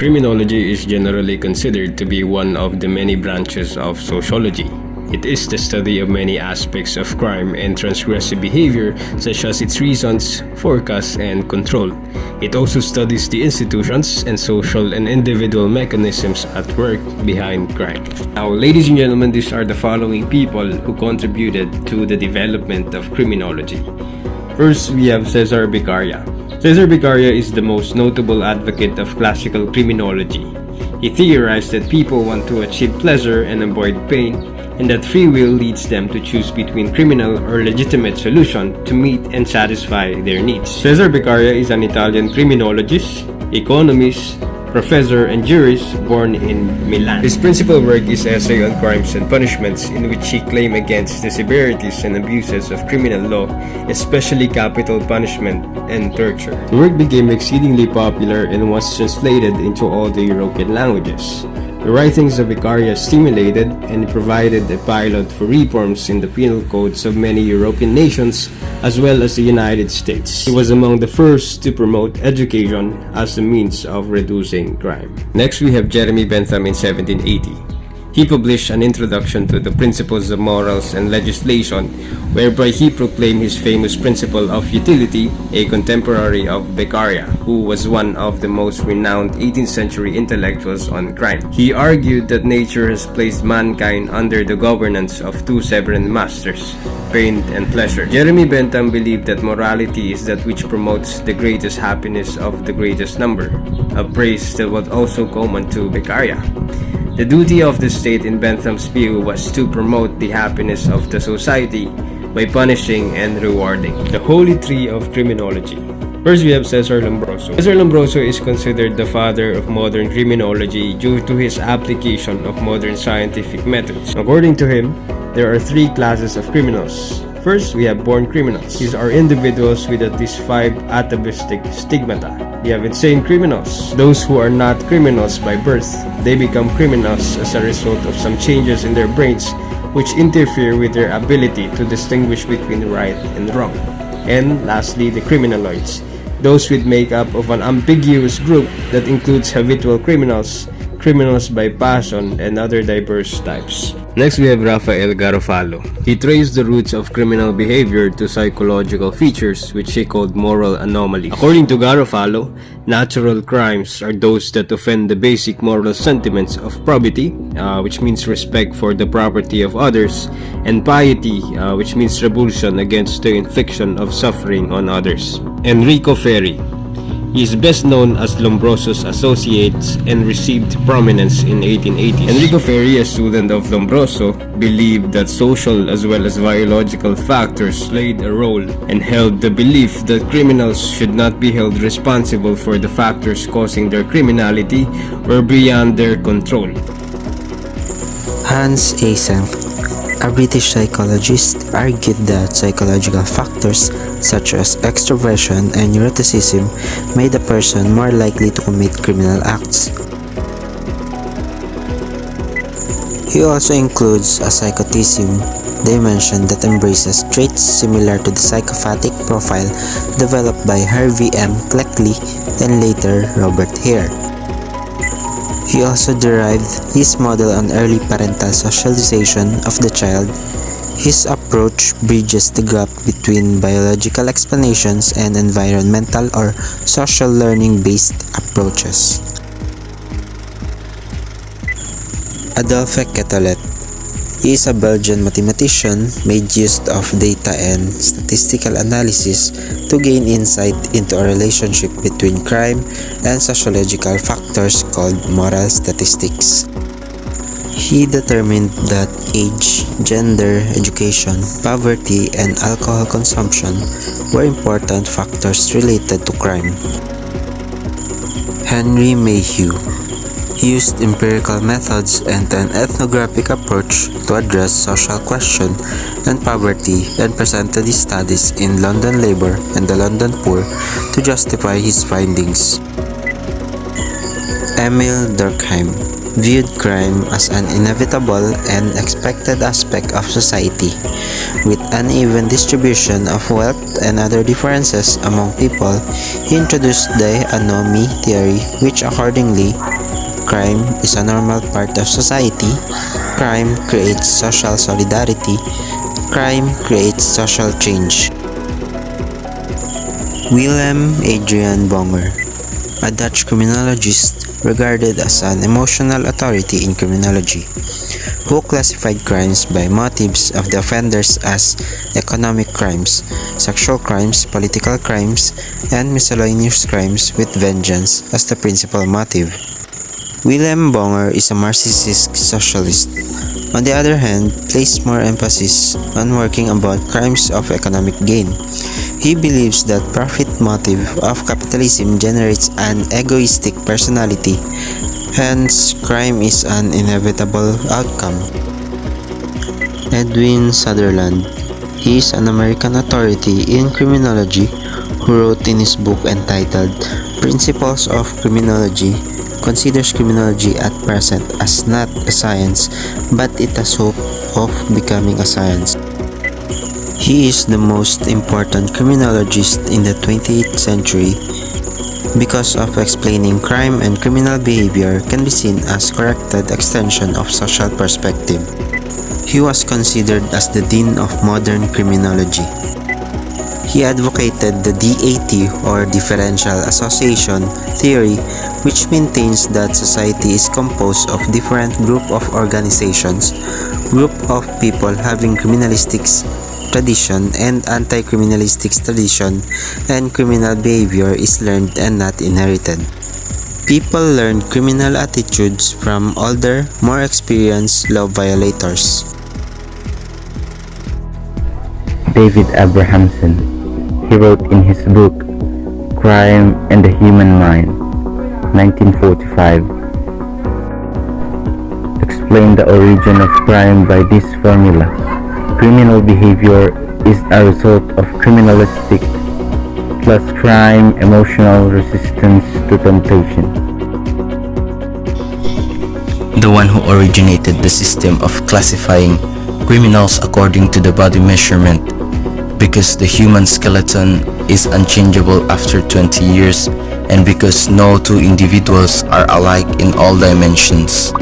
Criminology is generally considered to be one of the many branches of sociology. It is the study of many aspects of crime and transgressive behavior, such as its reasons, forecasts, and control. It also studies the institutions and social and individual mechanisms at work behind crime. Now, ladies and gentlemen, these are the following people who contributed to the development of criminology. First, we have Cesar Beccaria. Cesar Beccaria is the most notable advocate of classical criminology. He theorized that people want to achieve pleasure and avoid pain, and that free will leads them to choose between criminal or legitimate solution to meet and satisfy their needs. Cesar Beccaria is an Italian criminologist, economist, professor, and jurist born in Milan. His principal work is Essay on Crimes and Punishments, in which he claimed against the severities and abuses of criminal law, especially capital punishment and torture. The work became exceedingly popular and was translated into all the European languages. The writings of Beccaria stimulated and provided a pilot for reforms in the penal codes of many European nations as well as the United States. He was among the first to promote education as a means of reducing crime. Next, we have Jeremy Bentham in 1780. He published an introduction to the principles of morals and legislation, whereby he proclaimed his famous principle of utility, a contemporary of Beccaria, who was one of the most renowned 18th century intellectuals on crime. He argued that nature has placed mankind under the governance of two sovereign masters, pain and pleasure. Jeremy Bentham believed that morality is that which promotes the greatest happiness of the greatest number, a praise that was also common to Beccaria. The duty of the state in Bentham's view was to promote the happiness of the society by punishing and rewarding. The Holy Tree of Criminology. First, we have Cesar Lombroso. Cesar Lombroso is considered the father of modern criminology due to his application of modern scientific methods. According to him, there are three classes of criminals. First, we have born criminals. These are individuals with at least 5 atavistic stigmata. We have insane criminals. Those who are not criminals by birth. They become criminals as a result of some changes in their brains which interfere with their ability to distinguish between right and wrong. And lastly, the criminaloids. Those with makeup of an ambiguous group that includes habitual criminals, criminals by passion, and other diverse types. Next, we have Rafael Garofalo. He traced the roots of criminal behavior to psychological features which he called moral anomalies. According to Garofalo, natural crimes are those that offend the basic moral sentiments of probity, which means respect for the property of others, and piety, which means revulsion against the infliction of suffering on others. Enrico Ferri. He is best known as Lombroso's associate and received prominence in 1880s. Enrico Ferri, a student of Lombroso, believed that social as well as biological factors played a role and held the belief that criminals should not be held responsible for the factors causing their criminality or beyond their control. Hans Eysenck, a British psychologist, argued that psychological factors such as extroversion and neuroticism made a person more likely to commit criminal acts. He also includes a psychotism dimension that embraces traits similar to the psychopathic profile developed by Harvey M. Cleckley and later Robert Hare. He also derived his model on early parental socialization of the child. His approach bridges the gap between biological explanations and environmental or social learning-based approaches. Adolphe Quetelet. He is a Belgian mathematician made use of data and statistical analysis to gain insight into a relationship between crime and sociological factors called moral statistics. He determined that age, gender, education, poverty, and alcohol consumption were important factors related to crime. Henry Mayhew. He used empirical methods and an ethnographic approach to address social question and poverty and presented his studies in London labor and the London poor to justify his findings. Emil Durkheim. viewed crime as an inevitable and expected aspect of society. With uneven distribution of wealth and other differences among people, he introduced the anomie theory, which accordingly, crime is a normal part of society, crime creates social solidarity, crime creates social change. Willem Adrian Bonger, a Dutch criminologist regarded as an emotional authority in criminology, who classified crimes by motives of the offenders as economic crimes, sexual crimes, political crimes, and miscellaneous crimes with vengeance as the principal motive. Willem Bonger is a Marxist socialist. On the other hand, placed more emphasis on working about crimes of economic gain. He believes that profit motive of capitalism generates an egoistic personality, hence crime is an inevitable outcome. Edwin Sutherland, he is an American authority in criminology who wrote in his book entitled Principles of Criminology, considers criminology at present as not a science, but it has hope of becoming a science. He is the most important criminologist in the 20th century because of explaining crime and criminal behavior can be seen as corrected extension of social perspective. He was considered as the dean of modern criminology. He advocated the DAT or differential association theory, which maintains that society is composed of different group of organizations, group of people having criminalistic tradition and anti-criminalistic tradition, and criminal behavior is learned and not inherited. People learn criminal attitudes from older, more experienced law violators. David Abrahamson, he wrote in his book Crime and the Human Mind, 1945, explained the origin of crime by this formula. Criminal behavior is a result of criminalistic plus crime emotional resistance to temptation. The one who originated the system of classifying criminals according to the body measurement, because the human skeleton is unchangeable after 20 years and because no two individuals are alike in all dimensions.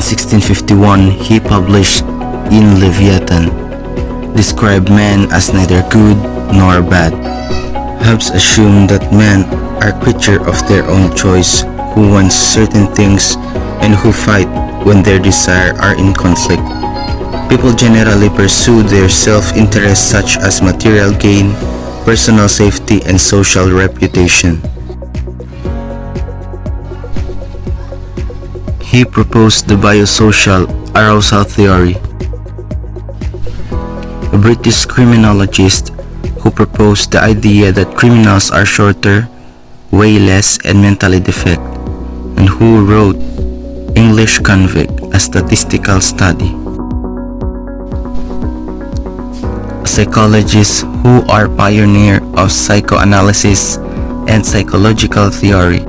In 1651, he published In Leviathan, described man as neither good nor bad. Hobbes assumed that men are creatures of their own choice, who want certain things and who fight when their desires are in conflict. People generally pursue their self-interest such as material gain, personal safety, and social reputation. He proposed the biosocial arousal theory. A British criminologist who proposed the idea that criminals are shorter, weigh less, and mentally defect, and who wrote English Convict, a statistical study. Psychologists who are pioneer of psychoanalysis and psychological theory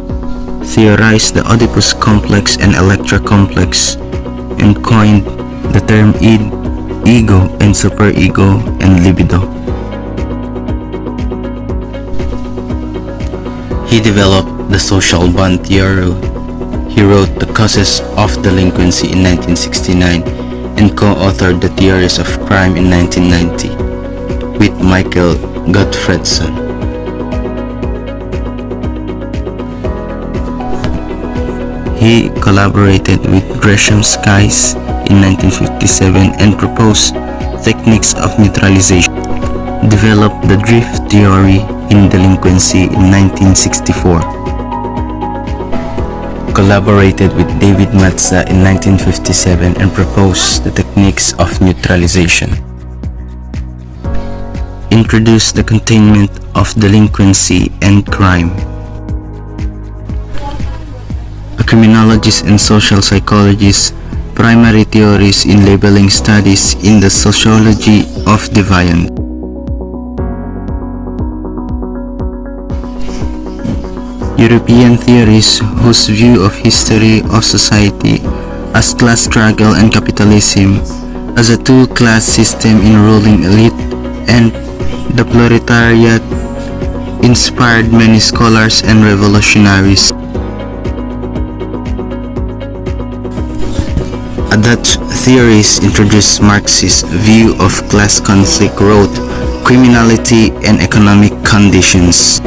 theorized the Oedipus complex and Electra complex and coined the term id, ego, and superego and libido. He developed the social bond theory. He wrote The Causes of Delinquency in 1969 and co-authored The Theories of Crime in 1990 with Michael Gottfredson. He collaborated with Gresham Skies in 1957 and proposed techniques of neutralization. Developed the drift theory in delinquency in 1964. Collaborated with David Matza in 1957 and proposed the techniques of neutralization. Introduced the containment of delinquency and crime. A criminologist and social psychologist, primary theories in labeling studies in the sociology of deviance. European theories whose view of history of society as class struggle and capitalism as a two-class system in ruling elite and the proletariat inspired many scholars and revolutionaries. A Dutch theorist introduced Marxist view of class conflict wrote Criminality and Economic Conditions.